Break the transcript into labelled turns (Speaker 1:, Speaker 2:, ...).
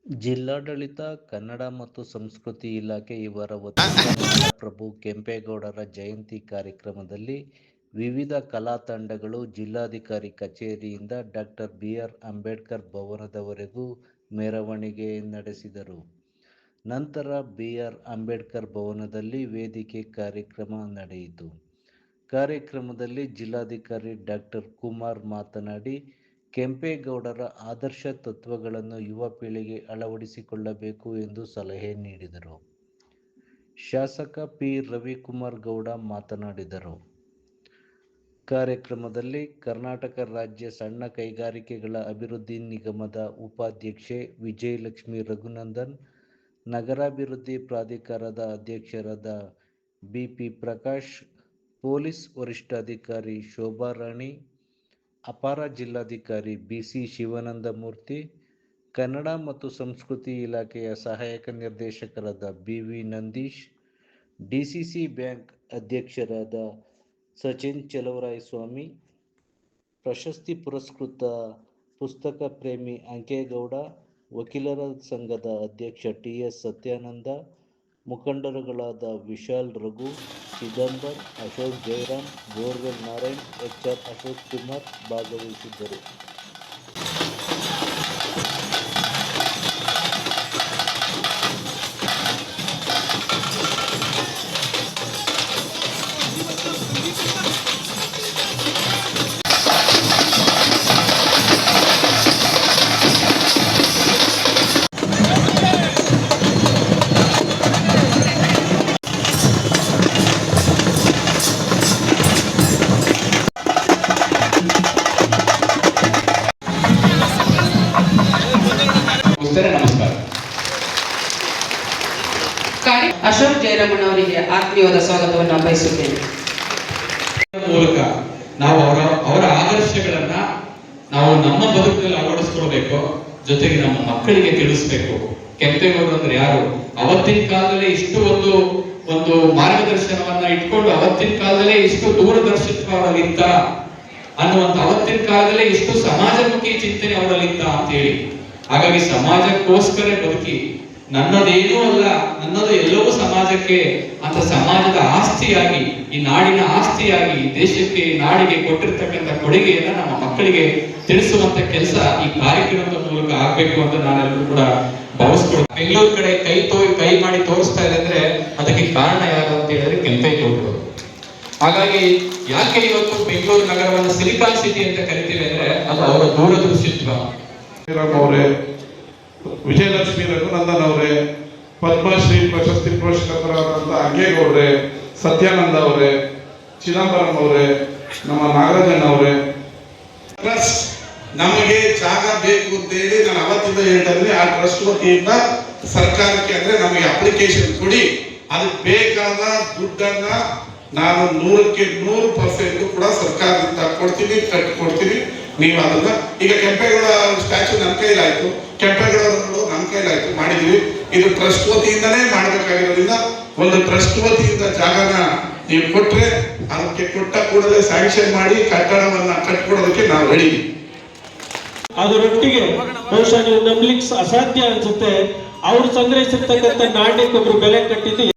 Speaker 1: ಜಿಲ್ಲಾಡಳಿತ, ಕನ್ನಡ ಮತ್ತು ಸಂಸ್ಕೃತಿ ಇಲಾಖೆ ಇವರ ವತಿಯಿಂದ ನಾಡಪ್ರಭು ಕೆಂಪೇಗೌಡರ ಜಯಂತಿ ಕಾರ್ಯಕ್ರಮದಲ್ಲಿ ವಿವಿಧ ಕಲಾ ತಂಡಗಳು ಜಿಲ್ಲಾಧಿಕಾರಿ ಕಚೇರಿಯಿಂದ ಡಾಕ್ಟರ್ ಬಿ.ಆರ್. ಅಂಬೇಡ್ಕರ್ ಭವನದವರೆಗೂ ಮೆರವಣಿಗೆ ನಡೆಸಿದರು. ನಂತರ ಬಿ.ಆರ್. ಅಂಬೇಡ್ಕರ್ ಭವನದಲ್ಲಿ ವೇದಿಕೆ ಕಾರ್ಯಕ್ರಮ ನಡೆಯಿತು. ಕಾರ್ಯಕ್ರಮದಲ್ಲಿ ಜಿಲ್ಲಾಧಿಕಾರಿ ಡಾಕ್ಟರ್ ಕುಮಾರ್ ಮಾತನಾಡಿ, ಕೆಂಪೇಗೌಡರ ಆದರ್ಶ ತತ್ವಗಳನ್ನು ಯುವ ಪೀಳಿಗೆ ಅಳವಡಿಸಿಕೊಳ್ಳಬೇಕು ಎಂದು ಸಲಹೆ ನೀಡಿದರು. ಶಾಸಕ ಪಿ. ರವಿಕುಮಾರ್ ಗೌಡ ಮಾತನಾಡಿದರು. ಕಾರ್ಯಕ್ರಮದಲ್ಲಿ ಕರ್ನಾಟಕ ರಾಜ್ಯ ಸಣ್ಣ ಕೈಗಾರಿಕೆಗಳ ಅಭಿವೃದ್ಧಿ ನಿಗಮದ ಉಪಾಧ್ಯಕ್ಷೆ ವಿಜಯಲಕ್ಷ್ಮಿ ರಘುನಂದನ್, ನಗರಾಭಿವೃದ್ಧಿ ಪ್ರಾಧಿಕಾರದ ಅಧ್ಯಕ್ಷರಾದ ಬಿ.ಪಿ. ಪ್ರಕಾಶ್, ಪೊಲೀಸ್ ವರಿಷ್ಠಾಧಿಕಾರಿ ಶೋಭಾರಾಣಿ, ಅಪರ ಜಿಲ್ಲಾಧಿಕಾರಿ ಬಿ.ಸಿ. ಶಿವಾನಂದಮೂರ್ತಿ, ಕನ್ನಡ ಮತ್ತು ಸಂಸ್ಕೃತಿ ಇಲಾಖೆಯ ಸಹಾಯಕ ನಿರ್ದೇಶಕರಾದ ಬಿ.ವಿ. ನಂದೀಶ್, ಡಿಸಿಸಿ ಬ್ಯಾಂಕ್ ಅಧ್ಯಕ್ಷರಾದ ಸಚಿನ್ ಚಲುವರಾಯಸ್ವಾಮಿ, ಪ್ರಶಸ್ತಿ ಪುರಸ್ಕೃತ ಪುಸ್ತಕ ಪ್ರೇಮಿ ಅಂಕೇಗೌಡ, ವಕೀಲರ ಸಂಘದ ಅಧ್ಯಕ್ಷ ಟಿ.ಎಸ್. ಸತ್ಯಾನಂದ, ಮುಖಂಡರುಗಳಾದ ವಿಶಾಲ್ ರಘು, ಚಿದಂಬರ್, ಅಶೋಕ್ ಜಯರಾಮ್, ಬೋರ್ವೆಲ್ ನಾರಾಯಣ್, ಎಚ್.ಆರ್. ಅಶೋಕ್ ಕುಮಾರ್ ಭಾಗವಹಿಸಿದ್ದರು.
Speaker 2: ನಮಸ್ಕಾರ.
Speaker 3: ಅಶೋಕ್ ಜಯರಾಮಣ್ಣವರಿಗೆ ಆತ್ಮೀಯವಾದ ಸ್ವಾಗತವನ್ನು ಬಯಸುತ್ತೇನೆ.
Speaker 2: ಮೂಲಕ ನಾವು ಅವರ ಆದರ್ಶಗಳನ್ನ ನಾವು ನಮ್ಮ ಬದುಕಿನಲ್ಲಿ ಅಳವಡಿಸ್ಕೊಳ್ಬೇಕು, ಜೊತೆಗೆ ನಮ್ಮ ಮಕ್ಕಳಿಗೆ ತಿಳಿಸ್ಬೇಕು. ಕೆಂಪೇಗೌಡರು ಅಂದ್ರೆ ಯಾರು, ಅವತ್ತಿನ ಕಾಲದಲ್ಲಿ ಇಷ್ಟು ಒಂದು ಮಾರ್ಗದರ್ಶನವನ್ನ ಇಟ್ಕೊಂಡು ಅವತ್ತಿನ ಕಾಲದಲ್ಲೇ ಇಷ್ಟು ದೂರದರ್ಶಿತ್ವ ಅವರಲ್ಲಿತ್ತ ಅನ್ನುವಂತ, ಅವತ್ತಿನ ಕಾಲದಲ್ಲೇ ಇಷ್ಟು ಸಮಾಜಮುಖಿ ಚಿಂತನೆ ಅವರಲ್ಲಿತ್ತ ಅಂತ ಹೇಳಿ. ಹಾಗಾಗಿ ಸಮಾಜಕ್ಕೋಸ್ಕರ ಬದುಕಿ, ನನ್ನದೇನೂ ಅಲ್ಲ, ನನ್ನದು ಎಲ್ಲವೂ ಸಮಾಜಕ್ಕೆ ಅಂತ ಸಮಾಜದ ಆಸ್ತಿಯಾಗಿ, ಈ ನಾಡಿನ ಆಸ್ತಿಯಾಗಿ, ದೇಶಕ್ಕೆ ನಾಡಿಗೆ ಕೊಟ್ಟಿರ್ತಕ್ಕಂಥ ಕೊಡುಗೆಯನ್ನ ನಮ್ಮ ಮಕ್ಕಳಿಗೆ ತಿಳಿಸುವಂತ ಕೆಲಸ ಈ ಕಾರ್ಯಕ್ರಮದ ಮೂಲಕ ಆಗ್ಬೇಕು ಅಂತ ನಾನೆಲ್ಲರೂ ಕೂಡ ಭಾವಿಸ್ಕೊಳ್ತೀನಿ. ಬೆಂಗಳೂರು ಕಡೆ ಕೈ ಮಾಡಿ ತೋರಿಸ್ತಾ ಇದೆ ಅಂದ್ರೆ ಅದಕ್ಕೆ ಕಾರಣ ಯಾರು ಅಂತ ಹೇಳಿದ್ರೆ ಕೆಂಪೇಗೌಡರು. ಹಾಗಾಗಿ ಯಾಕೆ ಇವತ್ತು ಬೆಂಗಳೂರು ನಗರವನ್ನು ಸಿಲಿಕಾನ್ ಸಿಟಿ ಅಂತ ಕರಿತೀವಿ ಅಂದ್ರೆ ಅದು ಅವರ ದೂರದೃಷ್ಟಿತ್ವ.
Speaker 4: ಅವರೇ, ವಿಜಯಲಕ್ಷ್ಮಿ ರಘುನಂದನ್ ಅವರೇ, ಪದ್ಮಶ್ರೀ ಪ್ರಶಸ್ತಿ ಪುರಸ್ಕೃತರಾದಂಥ ಅಂಕೇಗೌಡ್ರೆ, ಸತ್ಯಾನಂದ ಅವರೇ, ಚಿದಂಬರಂ ಅವರೇ, ನಮ್ಮ ನಾಗರಾಜಣ್ಣ ಅವರೇ, ಟ್ರಸ್ಟ್ ನಮಗೆ ಜಾಗ ಬೇಕು ಅಂತ ಹೇಳಿ ನಾನು ಅವತ್ತಿಂದ ಹೇಳ್ತಾ ಇದ್ದೀನಿ. ಆ ಟ್ರಸ್ಟ್ ವತಿಯಿಂದ ಸರ್ಕಾರಕ್ಕೆ ಅಂದ್ರೆ ನಮಗೆ ಅಪ್ಲಿಕೇಶನ್ ಕೊಡಿ, ಅದಕ್ಕೆ ಬೇಕಾದ ದುಡ್ಡನ್ನ ನಾನು 100% ಕೂಡ ಸರ್ಕಾರದಿಂದ ಕೊಡ್ತೀನಿ, ಕಟ್ಟಿಕೊಡ್ತೀನಿ. ನೀವು ಅದನ್ನ ಈಗ ಕೆಂಪೇಗೌಡ ಸ್ಟ್ಯಾಚ್ಯೂ ನನ್ನ ಕೈಲಾಯ್ತು, ಕೆಂಪೇಗೌಡರು ನನ್ನ ಕೈಲಾಯ್ತು, ಮಾಡಿದೀವಿ. ಇದು ಟ್ರಸ್ಟ್ ವತಿಯಿಂದನೇ ಮಾಡಬೇಕಾಗಿರೋದ್ರಿಂದ ಒಂದು ಟ್ರಸ್ಟ್ ವತಿಯಿಂದ ಜಾಗನ ನೀವು ಕೊಟ್ರೆ ಅದಕ್ಕೆ ಕೊಟ್ಟ ಕೂಡಲೇ ಸ್ಯಾಂಕ್ಷನ್ ಮಾಡಿ ಕಟ್ಟಡವನ್ನ ಕಟ್ಕೊಡೋದಕ್ಕೆ ನಾವು ರೆಡಿ.
Speaker 5: ಅದರೊಟ್ಟಿಗೆ ಬಹುಶಃ ನೀವು ನಂಬಲಿಕ್ಕೆ ಅಸಾಧ್ಯ ಅನ್ಸುತ್ತೆ, ಅವ್ರು ಸಂಗ್ರಹಿಸಿರ್ತಕ್ಕಂಥ ನಾಣ್ಯಕ್ಕೊಬ್ರು ಬೆಲೆ ಕಟ್ಟಿದ್ದು